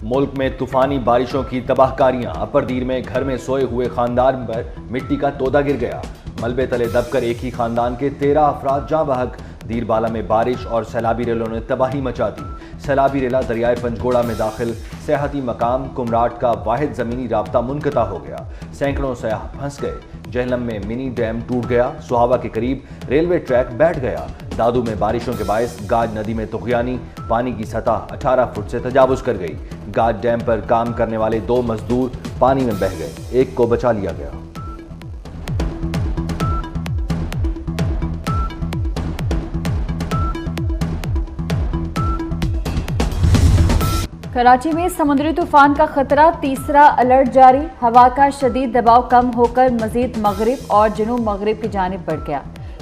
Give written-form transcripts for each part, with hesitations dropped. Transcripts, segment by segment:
ملک میں طوفانی بارشوں کی تباہ کاریاں، اپر دیر میں گھر میں سوئے ہوئے خاندان پر مٹی کا تودا گر گیا، ملبے تلے دب کر ایک ہی خاندان کے 13 افراد جاں بحق۔ دیر بالا میں بارش اور سیلابی ریلوں نے تباہی مچا دی، سیلابی ریلا دریائے پنجگوڑا میں داخل، سیاحتی مقام کمراٹ کا واحد زمینی رابطہ منقطع ہو گیا، سینکڑوں سیاح پھنس گئے، جہلم میں منی ڈیم ٹوٹ گیا، سہاوا کے قریب ریلوے ٹریک بیٹھ گیا، دادو میں بارشوں کے باعث گاج ندی میں طغیانی، پانی کی سطح 18 فٹ سے تجاوز کر گئی، گاج ڈیم پر کام کرنے والے 2 مزدور پانی میں بہہ گئے، ایک کو بچا لیا گیا۔ کراچی میں سمندری طوفان کا خطرہ، تیسرا الرٹ جاری، ہوا کا شدید دباؤ کم ہو کر مزید مغرب اور جنوب مغرب کی جانب بڑھ گیا،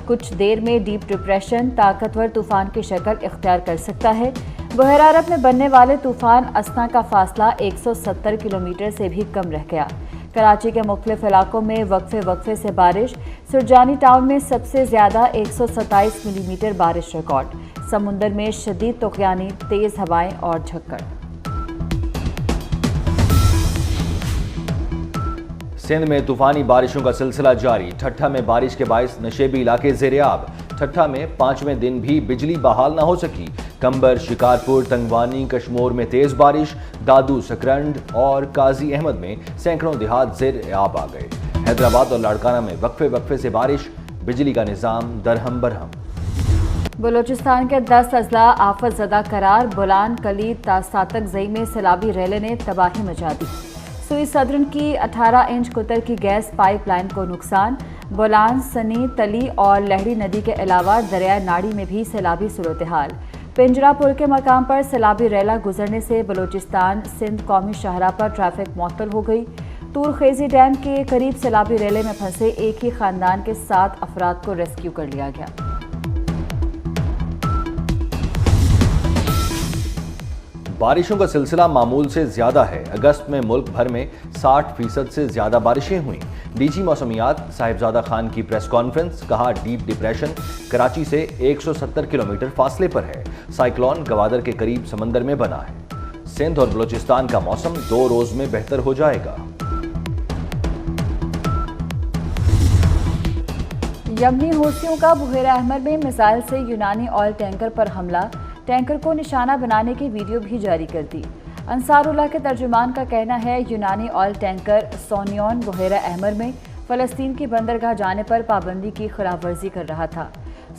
کچھ دیر میں ڈیپ ڈپریشن طاقتور طوفان کی شکل اختیار کر سکتا ہے۔ بحیرہ عرب میں بننے والے طوفان اسنا کا فاصلہ 170 کلومیٹر سے بھی کم رہ گیا۔ کراچی کے مختلف علاقوں میں وقفے سے بارش، سرجانی ٹاؤن میں سب سے زیادہ 127 ملی میٹر بارش ریکارڈ، سمندر میں شدید طغیانی، تیز ہوائیں اور جھکڑ۔ سندھ میں طوفانی بارشوں کا سلسلہ جاری، ٹھٹھہ میں بارش کے باعث نشیبی علاقے زیر آب، ٹھٹھہ میں 5ویں دن بھی بجلی بحال نہ ہو سکی، کمبر، شکارپور، تنگوانی، کشمور میں تیز بارش، دادو، سکرنڈ اور قاضی احمد میں سینکڑوں دیہات زیر آب آ گئے، حیدرآباد اور لاڑکانہ میں وقفے سے بارش، بجلی کا نظام درہم برہم۔ بلوچستان کے 10 اضلاع آفت زدہ قرار، بولان، کلی تا ساتک زئی میں سیلابی ریلے نے تباہی مچا دی، سوئی صدرن کی 18 انچ قطر کی گیس پائپ لائن کو نقصان، بولان، سنی، تلی اور لہڑی ندی کے علاوہ دریائے ناڑی میں بھی سیلابی صورتحال، پنجرا پل کے مقام پر سیلابی ریلا گزرنے سے بلوچستان سندھ قومی شاہراہ پر ٹریفک معطل ہو گئی، طور خیزی ڈیم کے قریب سیلابی ریلے میں پھنسے ایک ہی خاندان کے 7 افراد کو ریسکیو کر لیا گیا۔ بارشوں کا سلسلہ معمول سے زیادہ ہے، اگست میں ملک بھر میں 60% سے زیادہ بارشیں ہوئیں، ڈی جی موسمیات صاحبزادہ خان کی پریس کانفرنس، کہا ڈیپ ڈپریشن کراچی سے 170 کلومیٹر فاصلے پر ہے، سائیکلون گوادر کے قریب سمندر میں بنا ہے، سندھ اور بلوچستان کا موسم 2 روز میں بہتر ہو جائے گا۔ یمنی حوثیوں کا بحیرہ احمر میں میزائل سے یونانی آئل ٹینکر پر حملہ، ٹینکر کو نشانہ بنانے کی ویڈیو بھی جاری کر دی۔ انصار اللہ کے ترجمان کا کہنا ہے یونانی آئل ٹینکر سونیون بحیرہ احمر میں فلسطین کی بندرگاہ جانے پر پابندی کی خلاف ورزی کر رہا تھا،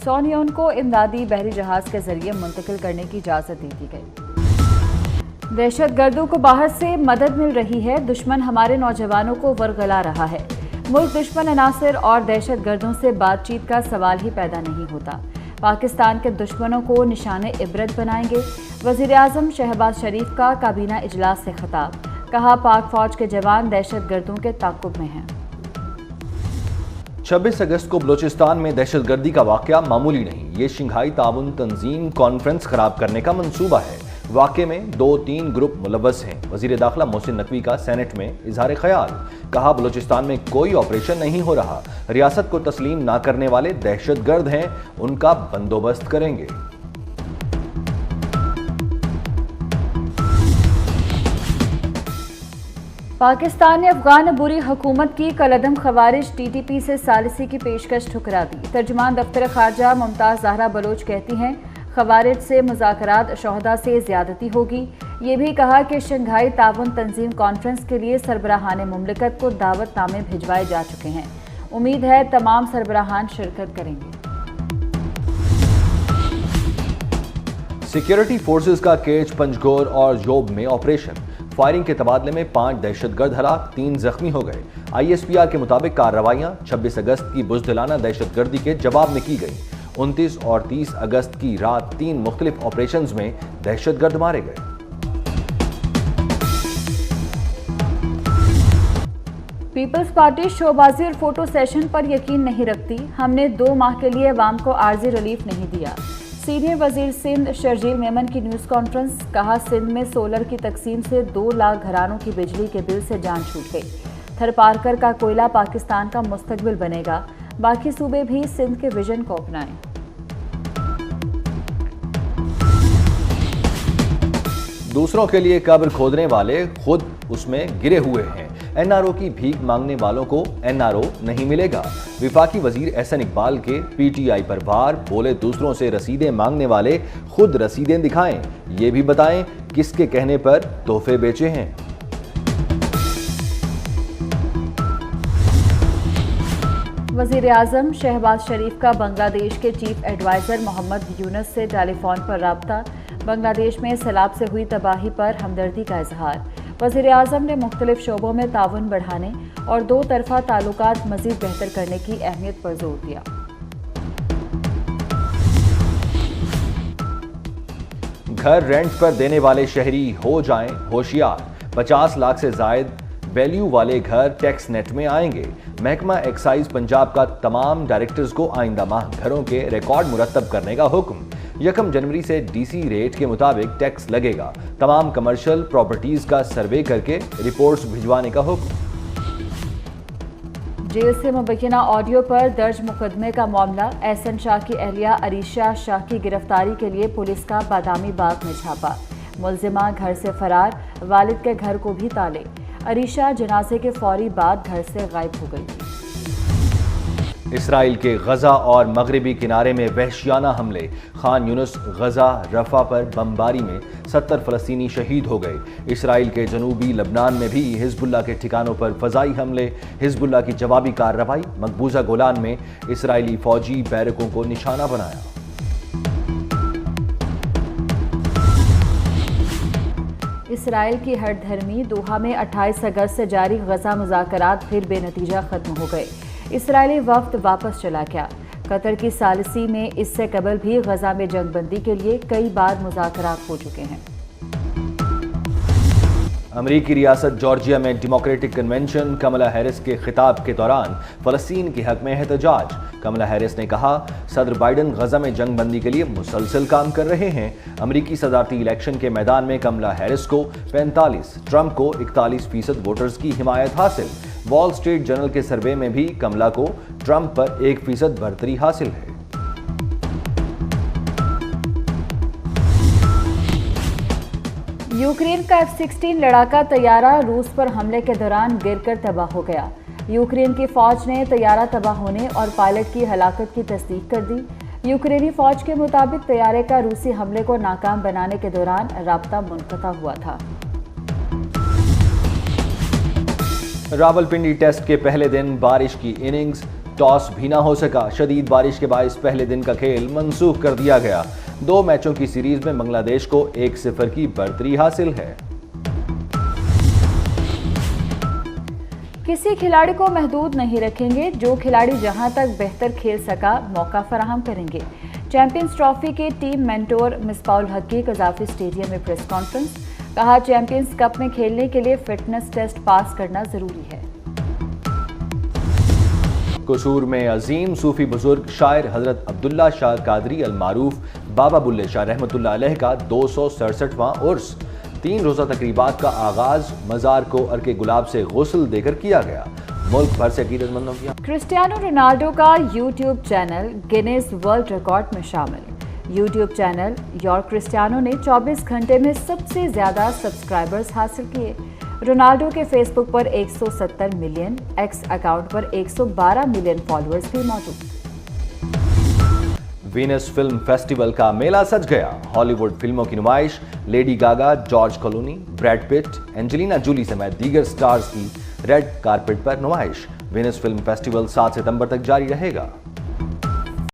سونیون کو امدادی بحری جہاز کے ذریعے منتقل کرنے کی اجازت دے دی گئی۔ دہشت گردوں کو باہر سے مدد مل رہی ہے، دشمن ہمارے نوجوانوں کو ورغلا رہا ہے، ملک دشمن عناصر اور دہشت گردوں سے بات چیت کا سوال ہی پیدا نہیں ہوتا، پاکستان کے دشمنوں کو نشان عبرت بنائیں گے، وزیر اعظم شہباز شریف کا کابینہ اجلاس سے خطاب، کہا پاک فوج کے جوان دہشت گردوں کے تعاقب میں ہیں۔ 26 اگست کو بلوچستان میں دہشت گردی کا واقعہ معمولی نہیں، یہ شنگھائی تعاون تنظیم کانفرنس خراب کرنے کا منصوبہ ہے، واقعے میں 2-3 گروپ ملوث ہیں، وزیر داخلہ محسن نقوی کا سینٹ میں اظہار خیال، کہا بلوچستان میں کوئی آپریشن نہیں ہو رہا، ریاست کو تسلیم نہ کرنے والے دہشت گرد ہیں، ان کا بندوبست کریں گے۔ پاکستان نے افغان عبوری حکومت کی کالعدم خوارج ٹی ٹی پی سے ثالثی کی پیشکش ٹھکرا دی، ترجمان دفتر خارجہ ممتاز زہرا بلوچ کہتی ہیں خوارج سے مذاکرات شہداء سے زیادتی ہوگی، یہ بھی کہا کہ شنگھائی تعاون تنظیم کانفرنس کے لیے سربراہان مملکت کو دعوت نامے بھجوائے جا چکے ہیں، امید ہے تمام سربراہان شرکت کریں گے۔ سیکیورٹی فورسز کا کیچ، پنجگور اور یوب میں آپریشن، فائرنگ کے تبادلے میں 5 دہشت گرد ہلاک، 3 زخمی ہو گئے، آئی ایس پی آر کے مطابق کارروائیاں 26 اگست کی بزدلانہ دہشت گردی کے جواب میں کی گئی، 29 اور 30 اگست کی رات 3 مختلف آپریشنز میں دہشت گرد مارے گئے۔ پیپلز پارٹی شوبازی اور فوٹو سیشن پر یقین نہیں رکھتی، ہم نے 2 ماہ کے لیے عوام کو عارضی ریلیف نہیں دیا، سینئر وزیر سندھ شرجیل میمن کی نیوز کانفرنس، کہا سندھ میں سولر کی تقسیم سے 2 لاکھ گھرانوں کی بجلی کے بل سے جان چھوٹ گئی، تھرپارکر کا کوئلہ پاکستان کا مستقبل بنے گا، باقی صوبے بھی سندھ کے ویژن کو اپنائیں۔ دوسروں کے لیے قبر کھودنے والے خود اس میں گرے ہوئے ہیں۔ NRO کی بھیک مانگنے والوں کو NRO نہیں ملے گا۔ وفاقی وزیر احسن اقبال کے PTI پر وار، بولے دوسروں سے رسیدیں مانگنے والے خود رسیدیں دکھائیں، یہ بھی بتائیں کس کے کہنے پر تحفے بیچے ہیں۔ وزیر اعظم شہباز شریف کا بنگلہ دیش کے چیف ایڈوائزر محمد یونس سے ٹیلی فون پر رابطہ، بنگلہ دیش میں سیلاب سے ہوئی تباہی پر ہمدردی کا اظہار۔ وزیر اعظم نے مختلف شعبوں میں تعاون بڑھانے اور دو طرفہ تعلقات مزید بہتر کرنے کی اہمیت پر زور دیا۔ گھر رینٹ پر دینے والے شہری ہو جائیں ہوشیار، 50 لاکھ سے زائد ویلیو والے گھر ٹیکس نیٹ میں آئیں گے۔ محکمہ ایکسائز پنجاب کا تمام ڈائریکٹرز کو آئندہ ماہ گھروں کے ریکارڈ مرتب کرنے کا حکم۔ 1 جنوری سے DC ریٹ کے مطابق ٹیکس لگے گا۔ تمام کمرشل پراپرٹیز کا سروے کر کے رپورٹس بھجوانے کا حکم۔ جیل سے مبینہ آڈیو پر درج مقدمے کا معاملہ، احسن شاہ کی اہلیہ عریشہ شاہ کی گرفتاری کے لیے پولیس کا بادامی باغ میں چھاپا۔ ملزمہ گھر سے فرار، والد کے گھر کو بھی تالے۔ عریشہ جنازے کے فوری بعد گھر سے غائب ہو گئی تھی۔ اسرائیل کے غزہ اور مغربی کنارے میں وحشیانہ حملے، خان یونس غزہ رفح پر بمباری میں 70 فلسطینی شہید ہو گئے۔ اسرائیل کے جنوبی لبنان میں بھی حزب اللہ کے ٹھکانوں پر فضائی حملے، حزب اللہ کی جوابی کارروائی، مقبوضہ گولان میں اسرائیلی فوجی بیرکوں کو نشانہ بنایا۔ اسرائیل کی ہٹ دھرمی، دوحہ میں 28 اگست سے جاری غزہ مذاکرات پھر بے نتیجہ ختم ہو گئے۔ اسرائیلی وفد واپس چلا گیا۔ قطر کی ثالثی میں اس سے قبل بھی غزہ میں جنگ بندی کے لیے کئی بار مذاکرات ہو چکے ہیں۔ امریکی ریاست جارجیا میں ڈیموکریٹک کنونشن، کملا ہیرس کے خطاب کے دوران فلسطین کے حق میں احتجاج۔ کملا ہیرس نے کہا، صدر بائیڈن غزہ میں جنگ بندی کے لیے مسلسل کام کر رہے ہیں۔ امریکی صدارتی الیکشن کے میدان میں کملا ہیرس کو 45، ٹرمپ کو 41% ووٹرز کی حمایت حاصل۔ وال اسٹریٹ جرنل کے سروے میں بھی کملا کو ٹرمپ پر 1% برتری حاصل ہے۔ یوکرین کا F-16 لڑاکا طیارہ روس پر حملے کے دوران گر کر تباہ ہو گیا۔ یوکرین کی فوج نے طیارہ تباہ ہونے اور پائلٹ کی ہلاکت کی تصدیق کر دی۔ یوکرینی فوج کے مطابق طیارے کا روسی حملے کو ناکام بنانے کے دوران رابطہ منقطع ہوا تھا۔ راولپنڈی ٹیسٹ کے پہلے دن بارش کی اننگز، ٹاس بھی نہ ہو سکا۔ شدید بارش کے باعث پہلے دن کا کھیل منسوخ کر دیا گیا۔ 2 میچوں کی سیریز میں بنگلہ دیش کو 1-0 کی برتری حاصل ہے۔ کسی کھلاڑی کو محدود نہیں رکھیں گے، جو کھلاڑی جہاں تک بہتر کھیل سکا موقع فراہم کریں گے۔ چیمپئنز ٹرافی کے ٹیم مینٹور مصباح الحق کی قذافی اسٹیڈیم میں پریس کانفرنس، کہا چیمپئنز کپ میں کھیلنے کے لیے فٹنس ٹیسٹ پاس کرنا ضروری ہے۔ قصور میں عظیم صوفی بزرگ شاعر حضرت عبداللہ شاہ قادری المعروف بابا بلے شاہ رحمۃ اللہ علیہ کا 267واں عرس۔ 3 روزہ تقریبات کا آغاز مزار کو عرق گلاب سے غسل دے کر کیا گیا۔ ملک بھر سے عقیدت مندوں کی کرسٹیانو رونالڈو کا YouTube channel Guinness world record میں شامل۔ یوٹیوب چینل یور کرسٹیانو نے 24 گھنٹے میں سب سے زیادہ سبسکرائبرز حاصل کیے۔ رونالڈو کے فیس بک پر 170 ملین، ایکس اکاؤنٹ پر 112 ملین فالوورز بھی موجود۔ وینس فلم فیسٹیول کا میلہ سج گیا۔ ہالی ووڈ فلموں کی نمائش، lady Gaga, George Clooney, Brad Pitt, Angelina Jolie سمیت دیگر سٹارز کی ریڈ کارپٹ پر نمائش۔ وینس فلم فیسٹیول 7 ستمبر تک جاری رہے گا۔